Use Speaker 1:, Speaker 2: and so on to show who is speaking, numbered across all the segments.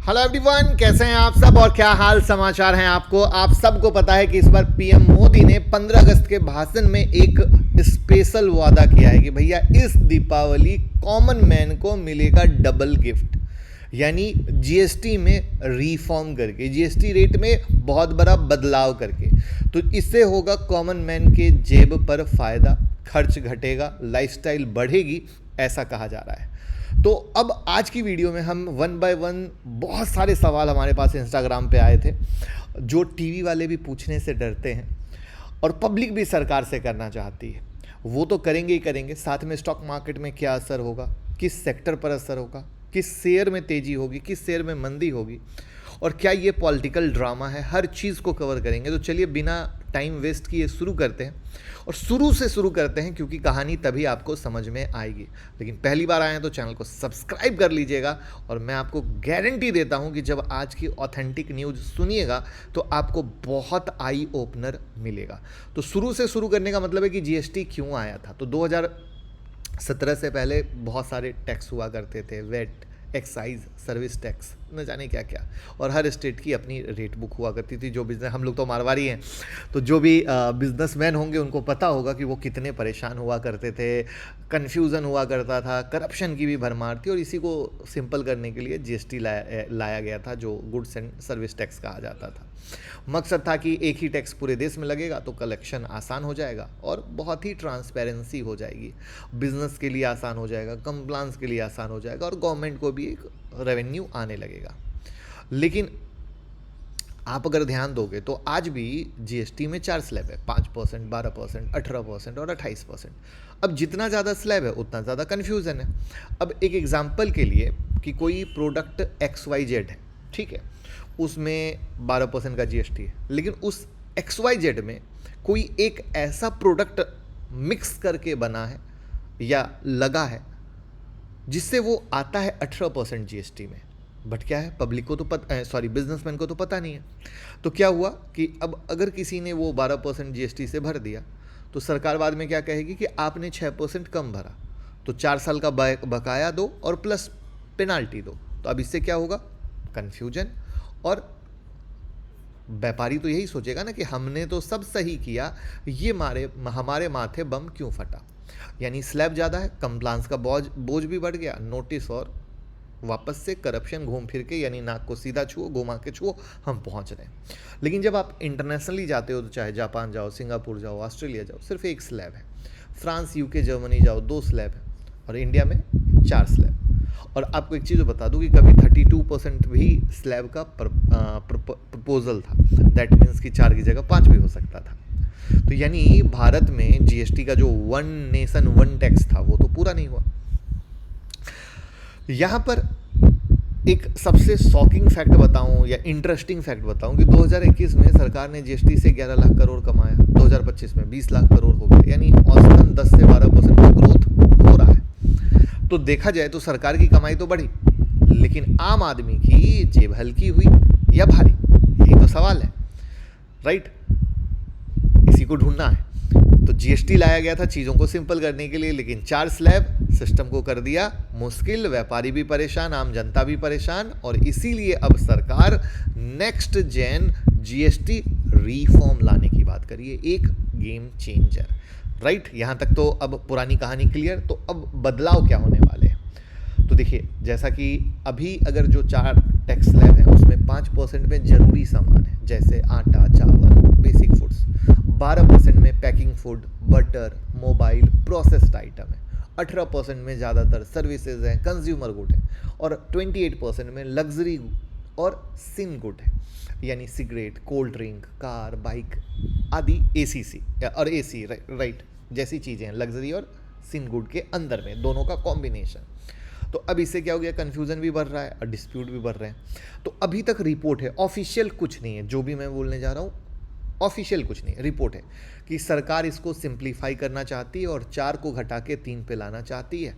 Speaker 1: Hello everyone, कैसे हैं आप सब और क्या हाल समाचार हैं आपको। आप सबको पता है कि इस बार पीएम मोदी ने 15 अगस्त के भाषण में एक स्पेशल वादा किया है कि भैया इस दीपावली कॉमन मैन को मिलेगा डबल गिफ्ट, यानी जीएसटी में रिफॉर्म करके, जीएसटी रेट में बहुत बड़ा बदलाव करके। तो इससे होगा कॉमन मैन के जेब पर फायदा, खर्च घटेगा, लाइफस्टाइल बढ़ेगी, ऐसा कहा जा रहा है। तो अब आज की वीडियो में हम वन बाय वन बहुत सारे सवाल हमारे पास इंस्टाग्राम पे आए थे जो टीवी वाले भी पूछने से डरते हैं और पब्लिक भी सरकार से करना चाहती है। वो तो करेंगे ही करेंगे, साथ में स्टॉक मार्केट में क्या असर होगा, किस सेक्टर पर असर होगा, किस शेयर में तेज़ी होगी, किस शेयर में मंदी होगी, और क्या ये पॉलिटिकल ड्रामा है, हर चीज़ को कवर करेंगे। तो चलिए बिना टाइम वेस्ट किए शुरू करते हैं, और शुरू से शुरू करते हैं क्योंकि कहानी तभी आपको समझ में आएगी। लेकिन पहली बार आए हैं तो चैनल को सब्सक्राइब कर लीजिएगा, और मैं आपको गारंटी देता हूं कि जब आज की ऑथेंटिक न्यूज़ सुनिएगा तो आपको बहुत आई ओपनर मिलेगा। तो शुरू से शुरू करने का मतलब है कि जीएसटी क्यों आया था। तो 2017 से पहले बहुत सारे टैक्स हुआ करते थे, वेट, एक्साइज, सर्विस टैक्स, न जाने क्या क्या, और हर स्टेट की अपनी रेट बुक हुआ करती थी। जो बिजनेस, हम लोग तो मारवाड़ी हैं, तो जो भी बिजनेसमैन होंगे उनको पता होगा कि वो कितने परेशान हुआ करते थे, कन्फ्यूज़न हुआ करता था, करप्शन की भी भरमार थी। और इसी को सिंपल करने के लिए जीएसटी लाया गया था, जो गुड्स एंड सर्विस टैक्स कहा जाता था। मकसद था कि एक ही टैक्स पूरे देश में लगेगा तो कलेक्शन आसान हो जाएगा और बहुत ही ट्रांसपेरेंसी हो जाएगी, बिजनेस के लिए आसान हो जाएगा, कंप्लायंस के लिए आसान हो जाएगा, और गवर्नमेंट को भी एक रेवेन्यू आने लगेगा। लेकिन आप अगर ध्यान दोगे तो आज भी जीएसटी में 4 स्लैब है, 5%, 12%, 18% और 28%। अब जितना ज़्यादा स्लैब है उतना ज़्यादा कन्फ्यूज़न है। अब एक एग्जांपल के लिए कि कोई प्रोडक्ट XYZ है, ठीक है, उसमें 12% का जीएसटी है, लेकिन उस XYZ में कोई एक ऐसा प्रोडक्ट मिक्स करके बना है या लगा है जिससे वो आता है 18% जीएसटी में। बट क्या है, पब्लिक को तो बिजनेसमैन को तो पता नहीं है। तो क्या हुआ कि अब अगर किसी ने वो 12% जीएसटी से भर दिया तो सरकार बाद में क्या कहेगी कि आपने 6% कम भरा, तो 4 साल का बकाया दो और प्लस पेनाल्टी दो। तो अब इससे क्या होगा, कन्फ्यूजन, और व्यापारी तो यही सोचेगा ना कि हमने तो सब सही किया, ये हमारे माथे बम क्यों फटा। यानी स्लैब ज़्यादा है, कंप्लायंस का बोझ भी बढ़ गया, नोटिस, और वापस से करप्शन घूम फिर के, यानी नाक को सीधा छुओ, घुमा के छुओ, हम पहुंच रहे हैं। लेकिन जब आप इंटरनेशनली जाते हो तो चाहे जापान जाओ, सिंगापुर जाओ, ऑस्ट्रेलिया जाओ, सिर्फ एक स्लैब है। फ्रांस, यूके, जर्मनी जाओ, 2 स्लैब है, और इंडिया में 4 स्लैब। और आपको एक चीज़ बता दूं कि कभी 32% भी स्लैब का प्रपोजल था। दैट मीन्स कि 4 की जगह 5 भी हो सकता था। तो यानी भारत में जीएसटी का जो वन नेशन वन टैक्स था वो तो पूरा नहीं हुआ। यहाँ पर एक सबसे शॉकिंग फैक्ट बताऊं या इंटरेस्टिंग फैक्ट बताऊं कि 2021 में सरकार ने जीएसटी से 11 लाख करोड़ कमाया, 2025 में 20 लाख करोड़ हो गए, यानी औसतन 10 से 12% का ग्रोथ हो रहा है। तो देखा जाए तो सरकार की कमाई तो बढ़ी, लेकिन आम आदमी की जेब हल्की हुई या भारी, यही तो सवाल है, राइट? इसी को ढूंढना है। तो जीएसटी लाया गया था चीज़ों को सिंपल करने के लिए, लेकिन 4 स्लैब सिस्टम को कर दिया मुश्किल, व्यापारी भी परेशान, आम जनता भी परेशान, और इसीलिए अब सरकार नेक्स्ट जेन जीएसटी रिफॉर्म लाने की बात करिए, एक गेम चेंजर, राइट? यहाँ तक तो अब पुरानी कहानी क्लियर। तो अब बदलाव क्या होने वाले हैं, तो देखिए, जैसा कि अभी अगर जो 4 टैक्स स्लैब हैं उसमें 5% में जरूरी सामान है, जैसे आटा, चावल, बेसिक फूड्स, 12% में packing food, butter, mobile, processed item है, 18% में ज़्यादातर सर्विसेज हैं, कंज्यूमर गुड है, और 28% में लग्जरी और सिन गुड है, यानी cigarette, cold drink, car, bike आदि, एसी और एसी, राइट, जैसी चीज़ें हैं लग्जरी और सिन गुड के अंदर में, दोनों का कॉम्बिनेशन। तो अब इससे क्या हो गया, कन्फ्यूज़न भी बढ़ रहा है और डिस्प्यूट भी बढ़ रहे हैं। तो अभी तक रिपोर्ट है, ऑफिशियल कुछ नहीं है, जो भी मैं बोलने जा रहा हूँ ऑफिशियल कुछ नहीं है, रिपोर्ट है कि सरकार इसको सिंप्लीफाई करना चाहती है और 4 को घटा के 3 पे लाना चाहती है।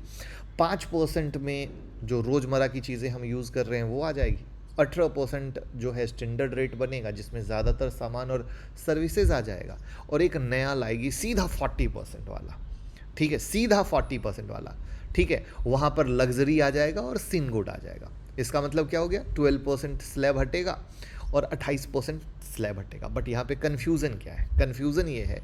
Speaker 1: 5% में जो रोज़मर्रा की चीज़ें हम यूज़ कर रहे हैं वो आ जाएगी, 18% जो है स्टैंडर्ड रेट बनेगा जिसमें ज़्यादातर सामान और सर्विसेज आ जाएगा, और एक नया लाएगी सीधा 40% वाला, ठीक है, सीधा 40% वाला, ठीक है, वहाँ पर लग्जरी आ जाएगा और सिन गुड आ जाएगा। इसका मतलब क्या हो गया, 12% स्लैब हटेगा और 28% स्लैब हटेगा। बट यहाँ पे कन्फ्यूज़न क्या है, कन्फ्यूज़न ये है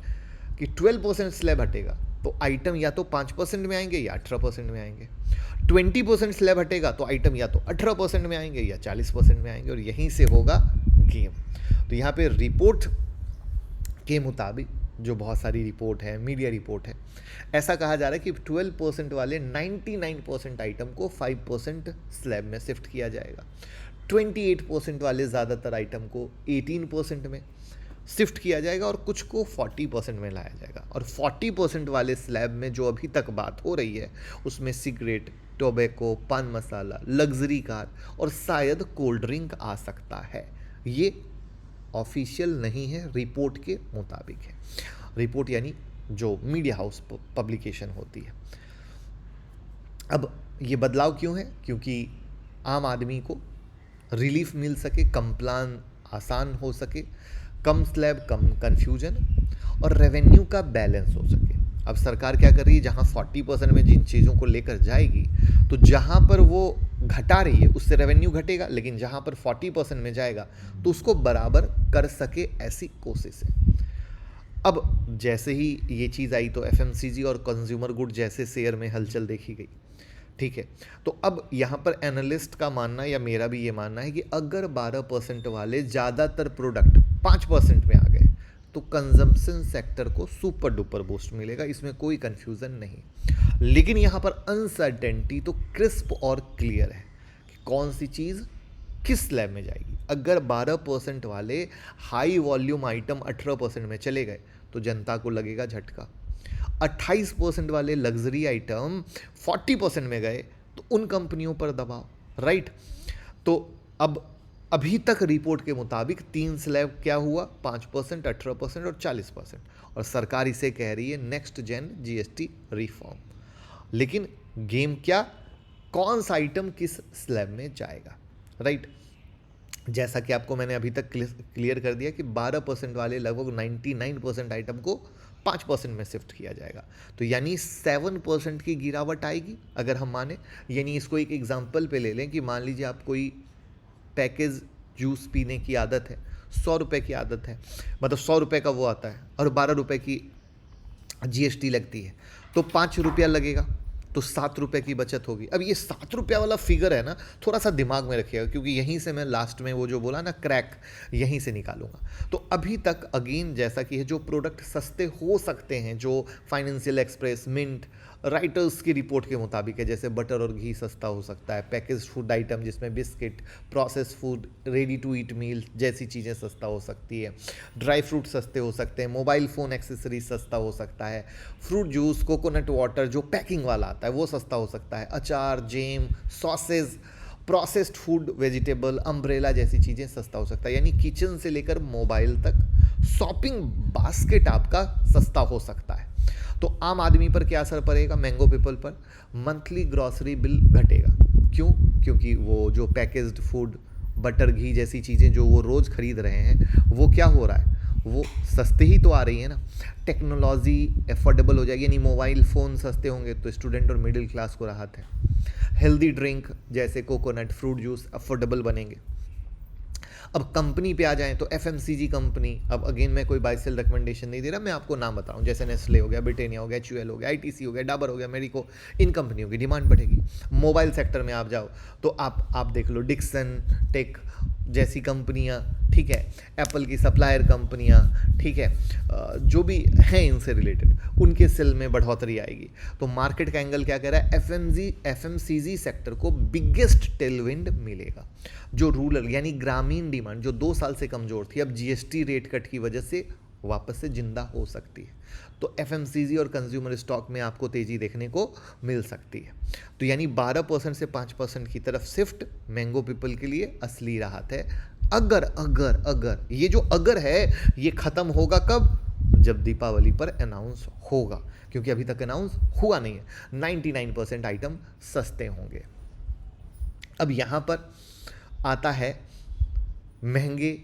Speaker 1: कि 12% स्लैब हटेगा तो आइटम या तो 5% में आएंगे या 18% में आएंगे, 20% स्लैब हटेगा तो आइटम या तो 18% में आएंगे या 40% में आएंगे, और यहीं से होगा गेम। तो यहाँ पे रिपोर्ट के मुताबिक, जो बहुत सारी रिपोर्ट है, मीडिया रिपोर्ट है, ऐसा कहा जा रहा है कि 12% वाले 99% आइटम को 5% स्लैब में शिफ्ट किया जाएगा, 28% वाले ज़्यादातर आइटम को 18% में शिफ्ट किया जाएगा और कुछ को 40% में लाया जाएगा। और 40% वाले स्लैब में जो अभी तक बात हो रही है उसमें सिगरेट, टोबैको, पान मसाला, लग्जरी कार और शायद कोल्ड ड्रिंक आ सकता है। ये ऑफिशियल नहीं है, रिपोर्ट के मुताबिक है। रिपोर्ट यानी जो मीडिया हाउस पब्लिकेशन होती है। अब ये बदलाव क्यों है, क्योंकि आम आदमी को रिलीफ मिल सके, कंप्लान आसान हो सके, कम स्लैब, कम कन्फ्यूजन और रेवेन्यू का बैलेंस हो सके। अब सरकार क्या कर रही है, जहाँ 40% में जिन चीज़ों को लेकर जाएगी तो जहाँ पर वो घटा रही है उससे रेवेन्यू घटेगा, लेकिन जहाँ पर 40% में जाएगा तो उसको बराबर कर सके, ऐसी कोशिश है। अब जैसे ही ये चीज़ आई तो एफएमसीजी और कंज्यूमर गुड जैसे शेयर में हलचल देखी गई, ठीक है। तो अब यहाँ पर एनालिस्ट का मानना या मेरा भी ये मानना है कि अगर 12% वाले ज़्यादातर प्रोडक्ट 5% में आ गए तो कंजम्पशन सेक्टर को सुपर डुपर बूस्ट मिलेगा, इसमें कोई कंफ्यूजन नहीं। लेकिन यहाँ पर अनसर्टेनिटी तो क्रिस्प और क्लियर है कि कौन सी चीज़ किस स्लैब में जाएगी। अगर 12% वाले हाई वॉल्यूम आइटम 18% में चले गए तो जनता को लगेगा झटका, 28% वाले लग्जरी आइटम 40% में गए तो उन कंपनियों पर दबाव, राइट। तो अब अभी तक रिपोर्ट के मुताबिक 3 स्लैब क्या हुआ, 5%, 18% और 40%, और सरकार इसे कह रही है नेक्स्ट जेन जीएसटी रिफॉर्म। लेकिन गेम क्या, कौन सा आइटम किस स्लैब में जाएगा, राइट। जैसा कि आपको मैंने अभी तक क्लियर कर दिया कि 12% वाले लगभग 99% आइटम को 5% में शिफ्ट किया जाएगा, तो यानी 7% की गिरावट आएगी अगर हम माने। यानी इसको एक एग्जांपल पे ले लें कि मान लीजिए आप कोई पैकेज जूस पीने की आदत है, 100 रुपये की आदत है, मतलब 100 रुपये का वो आता है और 12 रुपये की जीएसटी लगती है, तो 5 रुपया लगेगा, तो 7 रुपये की बचत होगी। अब ये 7 रुपया वाला फिगर है ना, थोड़ा सा दिमाग में रखिएगा, क्योंकि यहीं से मैं लास्ट में वो जो बोला ना क्रैक, यहीं से निकालूंगा। तो अभी तक अगेन जैसा कि है, जो प्रोडक्ट सस्ते हो सकते हैं, जो फाइनेंशियल एक्सप्रेस, मिंट, राइटर्स की रिपोर्ट के मुताबिक है, जैसे बटर और घी सस्ता हो सकता है, पैकेज फूड आइटम जिसमें biscuit, process food, ready to eat meal जैसी चीज़ें सस्ता हो सकती है, ड्राई फ्रूट सस्ते हो सकते हैं, मोबाइल फ़ोन एक्सेसरीज सस्ता हो सकता है, फ्रूट जूस, कोकोनट वाटर जो पैकिंग वाला आता है वो सस्ता हो सकता है, अचार, jam, sausage, processed food, vegetable, umbrella जैसी चीज़ें सस्ता हो सकता है। यानी किचन से लेकर मोबाइल तक शॉपिंग बास्केट आपका सस्ता हो सकता है। तो आम आदमी पर क्या असर पड़ेगा, मैंगो पीपल पर मंथली ग्रॉसरी बिल घटेगा। क्यों, क्योंकि वो जो पैकेज्ड फूड, बटर, घी जैसी चीज़ें जो वो रोज़ खरीद रहे हैं वो क्या हो रहा है, वो सस्ते ही तो आ रही है ना। टेक्नोलॉजी एफोर्डेबल हो जाएगी, यानी मोबाइल फ़ोन सस्ते होंगे तो स्टूडेंट और मिडिल क्लास को राहत है। हेल्दी ड्रिंक जैसे कोकोनट, फ्रूट जूस अफोर्डेबल बनेंगे। अब कंपनी पे आ जाएं तो एफएमसीजी कंपनी, अब अगेन मैं कोई बाय सेल रिकमेंडेशन नहीं दे रहा, मैं आपको नाम बताऊं, जैसे नेस्ले हो गया, ब्रिटानिया हो गया, एचयूएल हो गया, आईटीसी हो गया, डाबर हो गया, मेडिको, इन कंपनियों की डिमांड बढ़ेगी। मोबाइल सेक्टर में आप जाओ तो आप देख लो डिक्सन टेक जैसी कंपनियां, ठीक है, एप्पल की सप्लायर कंपनियां, ठीक है, जो भी हैं इनसे रिलेटेड, उनके सेल में बढ़ोतरी आएगी। तो मार्केट का एंगल क्या कह रहा है, एफएमसीजी सेक्टर को बिगेस्ट टेलविंड मिलेगा। जो रूरल यानी ग्रामीण डिमांड जो 2 साल से कमजोर थी, अब जीएसटी रेट कट की वजह से वापस से जिंदा हो सकती है। तो एफएमसीजी और कंज्यूमर स्टॉक में आपको तेजी देखने को मिल सकती है। तो यानी 12% से 5% की तरफ शिफ्ट मैंगो पीपल के लिए असली राहत है। अगर अगर अगर ये जो अगर है ये खत्म होगा कब, जब दीपावली पर अनाउंस होगा, क्योंकि अभी तक अनाउंस हुआ नहीं है। 99% आइटम सस्ते होंगे। अब यहाँ पर आता है महंगे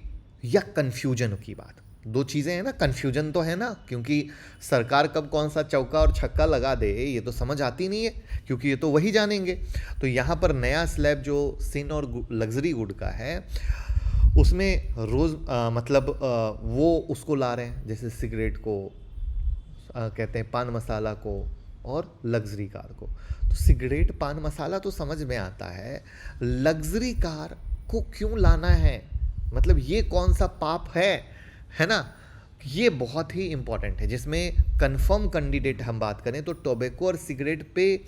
Speaker 1: या कन्फ्यूजन की बात। दो चीज़ें हैं ना, कन्फ्यूजन तो है ना, क्योंकि सरकार कब कौन सा चौका और छक्का लगा दे ये तो समझ आती नहीं है, क्योंकि ये तो वही जानेंगे। तो यहाँ पर नया स्लैब जो सिन और लग्जरी गुड का है उसमें रोज़ मतलब वो उसको ला रहे हैं, जैसे सिगरेट को कहते हैं, पान मसाला को और लग्जरी कार को। तो सिगरेट पान मसाला तो समझ में आता है, लग्जरी कार को क्यों लाना है, मतलब ये कौन सा पाप है ना। ये बहुत ही इंपॉर्टेंट है, जिसमें कंफर्म कैंडिडेट हम बात करें तो टोबैको और सिगरेट पे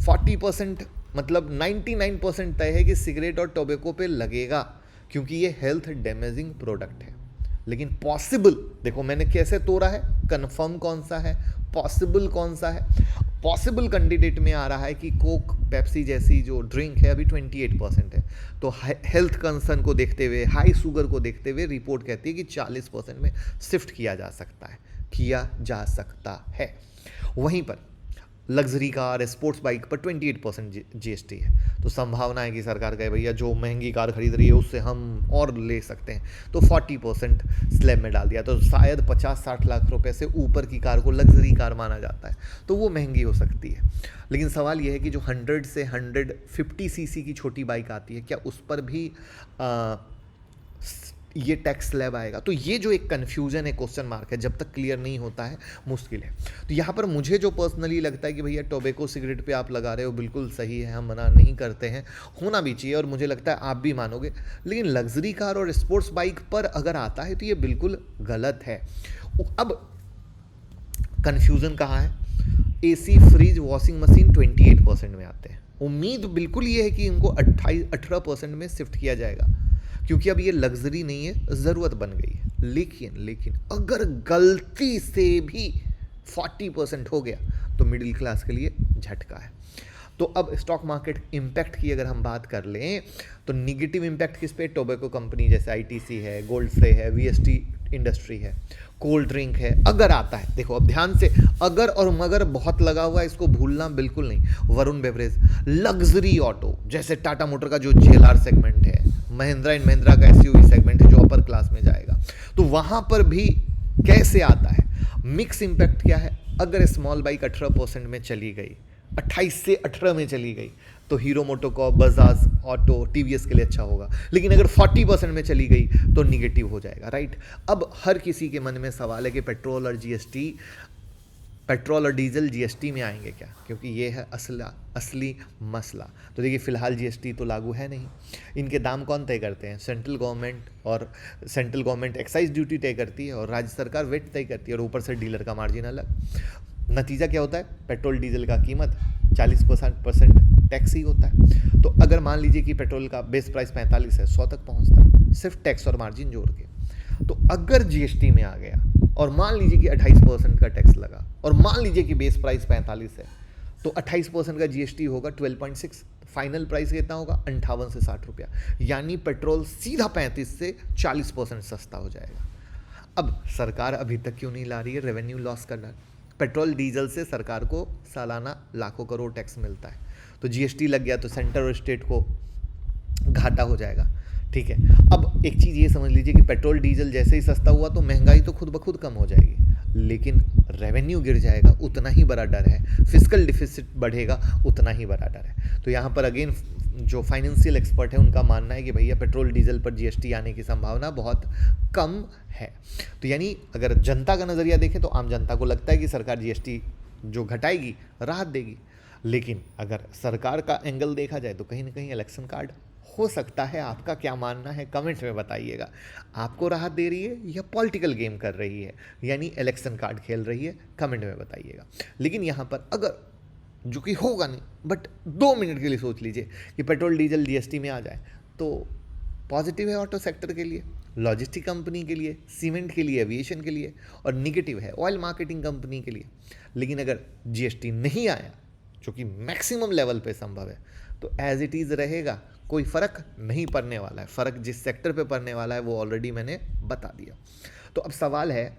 Speaker 1: 40% मतलब 99% तय है कि सिगरेट और टोबैको पे लगेगा, क्योंकि ये हेल्थ डैमेजिंग प्रोडक्ट है। लेकिन पॉसिबल देखो मैंने कैसे तोड़ा है, कंफर्म कौन सा है, पॉसिबल कौन सा है। पॉसिबल कैंडिडेट में आ रहा है कि कोक पेप्सी जैसी जो ड्रिंक है अभी 28% है, तो हेल्थ कंसर्न को देखते हुए, हाई शुगर को देखते हुए रिपोर्ट कहती है कि 40% में शिफ्ट किया जा सकता है। वहीं पर लग्जरी कार, स्पोर्ट्स बाइक पर 28% जीएसटी है, तो संभावना है कि सरकार कहे भैया जो महंगी कार खरीद रही है उससे हम और ले सकते हैं, तो 40% स्लैब में डाल दिया। तो शायद 50-60 लाख रुपए से ऊपर की कार को लग्जरी कार माना जाता है, तो वो महंगी हो सकती है। लेकिन सवाल यह है कि जो 100 से 150 सीसी की छोटी बाइक आती है, क्या उस पर भी ये टैक्स स्लैब आएगा? तो ये जो एक कन्फ्यूजन है, क्वेश्चन मार्क है, जब तक क्लियर नहीं होता है मुश्किल है। तो यहाँ पर मुझे जो पर्सनली लगता है कि भैया टोबैको सिगरेट पे आप लगा रहे हो बिल्कुल सही है, हम मना नहीं करते हैं, होना भी चाहिए, और मुझे लगता है आप भी मानोगे। लेकिन लग्जरी कार और स्पोर्ट्स बाइक पर अगर आता है तो ये बिल्कुल गलत है। अब कन्फ्यूजन कहाँ है? एसी, फ्रिज, वॉशिंग मशीन 28% में आते हैं। उम्मीद बिल्कुल ये है कि इनको 18% में शिफ्ट किया जाएगा, क्योंकि अब ये लग्जरी नहीं है, ज़रूरत बन गई है। लेकिन अगर गलती से भी 40% हो गया तो मिडिल क्लास के लिए झटका है। तो अब स्टॉक मार्केट इम्पैक्ट की अगर हम बात कर लें तो निगेटिव इम्पैक्ट किस पे? टोबैको कंपनी जैसे आईटीसी है, गोल्डफ्रे है, वीएसटी इंडस्ट्री है, कोल्ड ड्रिंक है। अगर आता है, देखो अब ध्यान से, अगर और मगर बहुत लगा हुआ है, इसको भूलना बिल्कुल नहीं। वरुण बेवरेज, लग्जरी ऑटो जैसे टाटा मोटर का जो जेएलआर सेगमेंट है, महिंद्रा एंड महिंद्रा का एसयूवी सेगमेंट है जो अपर क्लास में जाएगा, तो वहां पर भी कैसे आता है? मिक्स इंपैक्ट क्या है? अगर स्मॉल बाइक 18% में चली गई, 28 से 18 में चली गई, तो hero MotoCorp, Bajaj auto, TVS के लिए अच्छा होगा। लेकिन अगर 40% में चली गई तो निगेटिव हो जाएगा, राइट। अब हर किसी के मन में सवाल है कि पेट्रोल और डीजल जीएसटी में आएंगे क्या, क्योंकि ये है असली मसला। तो देखिए फिलहाल जीएसटी तो लागू है नहीं, इनके दाम कौन तय करते हैं? सेंट्रल गवर्नमेंट एक्साइज ड्यूटी तय करती है और राज्य सरकार वेट तय करती है, और ऊपर से डीलर का मार्जिन अलग। नतीजा क्या होता है? पेट्रोल डीजल का कीमत 40% टैक्स ही होता है। तो अगर मान लीजिए कि पेट्रोल का बेस प्राइस 45 है, 100 तक पहुंचता है सिर्फ टैक्स और मार्जिन जोड़ के। तो अगर जीएसटी में आ गया और मान लीजिए कि 28% का टैक्स लगा, और मान लीजिए कि बेस प्राइस 45 है, तो 28% का जीएसटी होगा 12.6, फाइनल प्राइस कितना होगा? 58 से 60 रुपया, यानी पेट्रोल सीधा 35 से 40% सस्ता हो जाएगा। अब सरकार अभी तक क्यों नहीं ला रही है? रेवेन्यू लॉस करना। पेट्रोल डीजल से सरकार को सालाना लाखों करोड़ टैक्स मिलता है, तो जीएसटी लग गया तो सेंटर और स्टेट को घाटा हो जाएगा, ठीक है। अब एक चीज़ ये समझ लीजिए कि पेट्रोल डीजल जैसे ही सस्ता हुआ तो महंगाई तो खुद ब खुद कम हो जाएगी, लेकिन रेवेन्यू गिर जाएगा, उतना ही बड़ा डर है। फिस्कल डिफिसिट बढ़ेगा, उतना ही बड़ा डर है। तो यहाँ पर अगेन जो फाइनेंशियल एक्सपर्ट है उनका मानना है कि भैया पेट्रोल डीजल पर जीएसटी आने की संभावना बहुत कम है। तो यानी अगर जनता का नज़रिया देखें तो आम जनता को लगता है कि सरकार जीएसटी जो घटाएगी राहत देगी, लेकिन अगर सरकार का एंगल देखा जाए तो कहीं ना कहीं इलेक्शन कार्ड हो सकता है। आपका क्या मानना है कमेंट में बताइएगा, आपको राहत दे रही है या पॉलिटिकल गेम कर रही है, यानी इलेक्शन कार्ड खेल रही है, कमेंट में बताइएगा। लेकिन यहाँ पर अगर, जो कि होगा नहीं, बट 2 मिनट के लिए सोच लीजिए कि पेट्रोल डीजल जीएसटी में आ जाए, तो पॉजिटिव है ऑटो सेक्टर के लिए, लॉजिस्टिक कंपनी के लिए, सीमेंट के लिए, एविएशन के लिए, और निगेटिव है ऑयल मार्केटिंग कंपनी के लिए। लेकिन अगर जीएसटी नहीं आया, जो कि मैक्सिमम लेवल पे संभव है, तो एज इट इज़ रहेगा, कोई फ़र्क नहीं पड़ने वाला है। फ़र्क जिस सेक्टर पे पड़ने वाला है वो ऑलरेडी मैंने बता दिया। तो अब सवाल है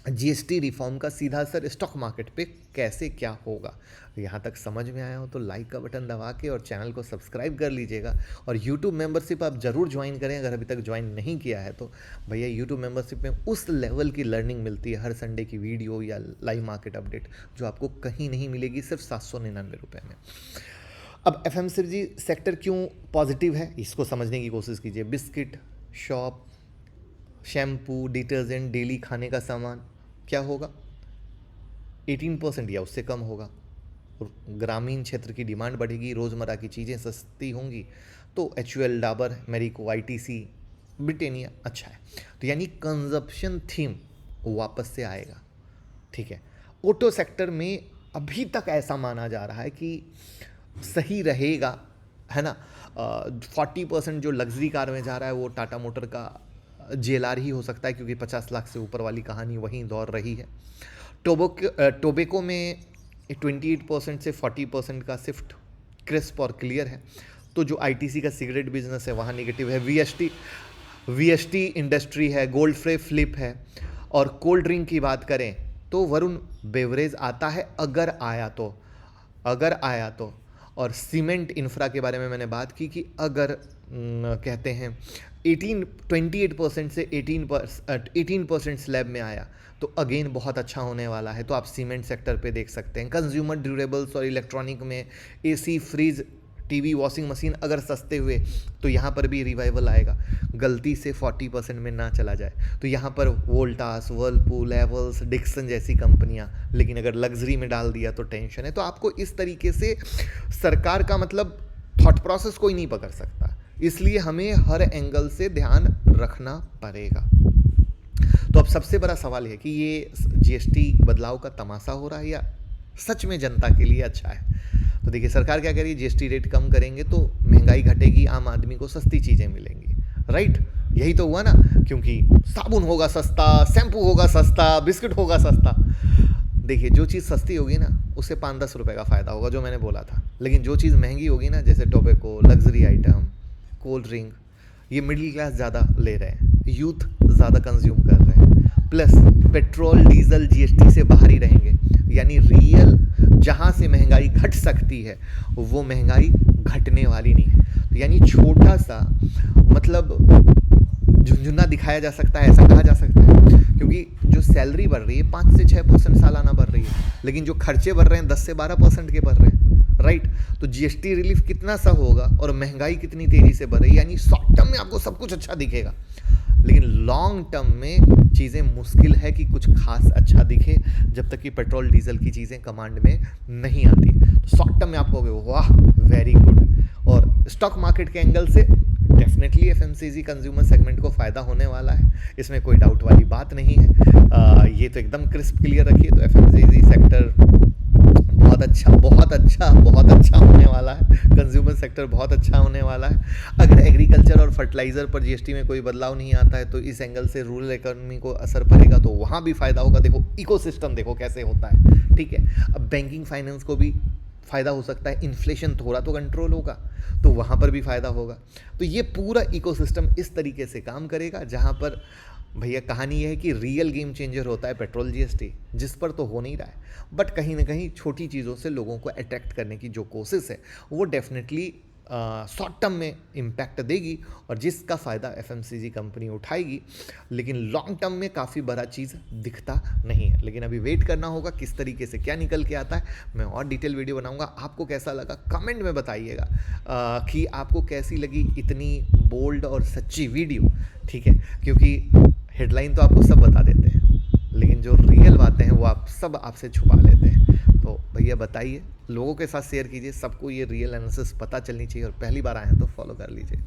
Speaker 1: जीएसटी रिफॉर्म का सीधा असर स्टॉक मार्केट पे कैसे क्या होगा। यहाँ तक समझ में आया हो तो लाइक का बटन दबा के और चैनल को सब्सक्राइब कर लीजिएगा। और यूट्यूब मेंबरशिप आप ज़रूर ज्वाइन करें अगर अभी तक ज्वाइन नहीं किया है तो। भैया यूट्यूब मेंबरशिप में उस लेवल की लर्निंग मिलती है, हर संडे की वीडियो या लाइव मार्केट अपडेट, जो आपको कहीं नहीं मिलेगी, सिर्फ 799 रुपये में। अब एफएमसीजी सेक्टर क्यों पॉजिटिव है इसको समझने की कोशिश कीजिए। Biscuit shop, shampoo, detergent, daily खाने का सामान क्या होगा, 18% या उससे कम होगा। और ग्रामीण क्षेत्र की डिमांड बढ़ेगी, रोज़मर्रा की चीज़ें सस्ती होंगी, तो HUL, Dabur, Marico, ITC, Britannia अच्छा है। तो यानी कंजप्शन थीम वापस से आएगा। ठीक है। ऑटो सेक्टर में अभी तक ऐसा माना जा रहा है कि सही रहेगा, है ना। 40% जो लग्जरी कार में जा रहा है वो टाटा मोटर का JLR ही हो सकता है, क्योंकि 50 लाख से ऊपर वाली कहानी वहीं दौड़ रही है। टोबैको में 28% से 40% का शिफ्ट क्रिस्प और क्लियर है। तो जो ITC का सिगरेट बिजनेस है वहाँ निगेटिव है। VST इंडस्ट्री है, गोल्ड फ्रे फ्लिप है। और कोल्ड ड्रिंक की बात करें तो वरुण बेवरेज आता है अगर आया तो। और सीमेंट इंफ्रा के बारे में मैंने बात की कि अगर कहते हैं 28% से 18% स्लैब में आया तो अगेन बहुत अच्छा होने वाला है। तो आप सीमेंट सेक्टर पे देख सकते हैं। कंज्यूमर ड्यूरेबल्स और इलेक्ट्रॉनिक में AC, fridge, TV, washing machine अगर सस्ते हुए तो यहाँ पर भी रिवाइवल आएगा। गलती से 40% में ना चला जाए तो यहाँ पर वोल्टास, वर्लपूल, हैवेल्स, डिक्सन जैसी कंपनियाँ, लेकिन अगर लग्जरी में डाल दिया तो टेंशन है। तो आपको इस तरीके से सरकार का मतलब थॉट प्रोसेस कोई नहीं पकड़ सकता, इसलिए हमें हर एंगल से ध्यान रखना पड़ेगा। तो अब सबसे बड़ा सवाल है कि ये GST बदलाव का तमाशा हो रहा है या सच में जनता के लिए अच्छा है। तो देखिए सरकार क्या कह रही है, GST रेट कम करेंगे तो महंगाई घटेगी, आम आदमी को सस्ती चीज़ें मिलेंगी। राइट, यही तो हुआ ना, क्योंकि साबुन होगा सस्ता, शैम्पू होगा सस्ता, बिस्किट होगा सस्ता। देखिए जो चीज़ सस्ती होगी ना उससे 5-10 रुपये का फ़ायदा होगा, जो मैंने बोला था। लेकिन जो चीज़ महंगी होगी ना, जैसे tobacco, luxury item, cold drink, ये मिडिल क्लास ज़्यादा ले रहे हैं, यूथ ज़्यादा कंज्यूम कर रहे हैं। प्लस पेट्रोल डीजल GST से बाहर ही रहेंगे, यानी रियल जहाँ से महंगाई घट सकती है वो महंगाई घटने वाली नहीं है। तो यानी छोटा सा मतलब झुंझुना दिखाया जा सकता है, ऐसा कहा जा सकता है, क्योंकि जो सैलरी बढ़ रही है 5 से 6% सालाना बढ़ रही है, लेकिन जो खर्चे बढ़ रहे हैं 10 से 12% के बढ़ रहे हैं। राइट, तो GST रिलीफ कितना सा होगा और महंगाई कितनी तेजी से बढ़ रही है, यानी शॉर्ट टर्म में आपको सब कुछ अच्छा दिखेगा, लेकिन लॉन्ग टर्म में चीज़ें मुश्किल है कि कुछ खास अच्छा दिखे जब तक कि पेट्रोल डीजल की चीज़ें कमांड में नहीं आती। तो शॉर्ट टर्म में आप कहोगे वाह वेरी गुड। और स्टॉक मार्केट के एंगल से डेफिनेटली FMCG कंज्यूमर सेगमेंट को फ़ायदा होने वाला है, इसमें कोई डाउट वाली बात नहीं है। ये तो एकदम क्रिस्प क्लियर रखिए। तो FMCG सेक्टर बहुत अच्छा होने वाला है, कंज्यूमर सेक्टर बहुत अच्छा होने वाला है। अगर एग्रीकल्चर और फर्टिलाइज़र पर GST में कोई बदलाव नहीं आता है तो इस एंगल से रूरल इकोनॉमी को असर पड़ेगा, तो वहाँ भी फ़ायदा होगा। देखो इकोसिस्टम देखो कैसे होता है। ठीक है, अब बैंकिंग फाइनेंस को भी फ़ायदा हो सकता है, इन्फ्लेशन थोड़ा तो कंट्रोल होगा तो वहाँ पर भी फ़ायदा होगा। तो ये पूरा इकोसिस्टम इस तरीके से काम करेगा, जहाँ पर भैया कहानी यह है कि रियल गेम चेंजर होता है पेट्रोल GST, जिस पर तो हो नहीं रहा है, बट कहीं ना कहीं छोटी चीज़ों से लोगों को अट्रैक्ट करने की जो कोशिश है वो डेफिनेटली शॉर्ट टर्म में इम्पैक्ट देगी और जिसका फ़ायदा FMCG कंपनी उठाएगी, लेकिन लॉन्ग टर्म में काफ़ी बड़ा चीज़ दिखता नहीं है। लेकिन अभी वेट करना होगा किस तरीके से क्या निकल के आता है। मैं और डिटेल वीडियो बनाऊंगा, आपको कैसा लगा कमेंट में बताइएगा कि आपको कैसी लगी इतनी बोल्ड और सच्ची वीडियो। ठीक है, क्योंकि हेडलाइन तो आपको सब बता देते हैं, लेकिन जो रियल बातें हैं वो आप सब आपसे छुपा लेते हैं। तो भैया बताइए, लोगों के साथ शेयर कीजिए, सबको ये रियल एनालिसिस पता चलनी चाहिए और पहली बार आए हैं तो फॉलो कर लीजिए।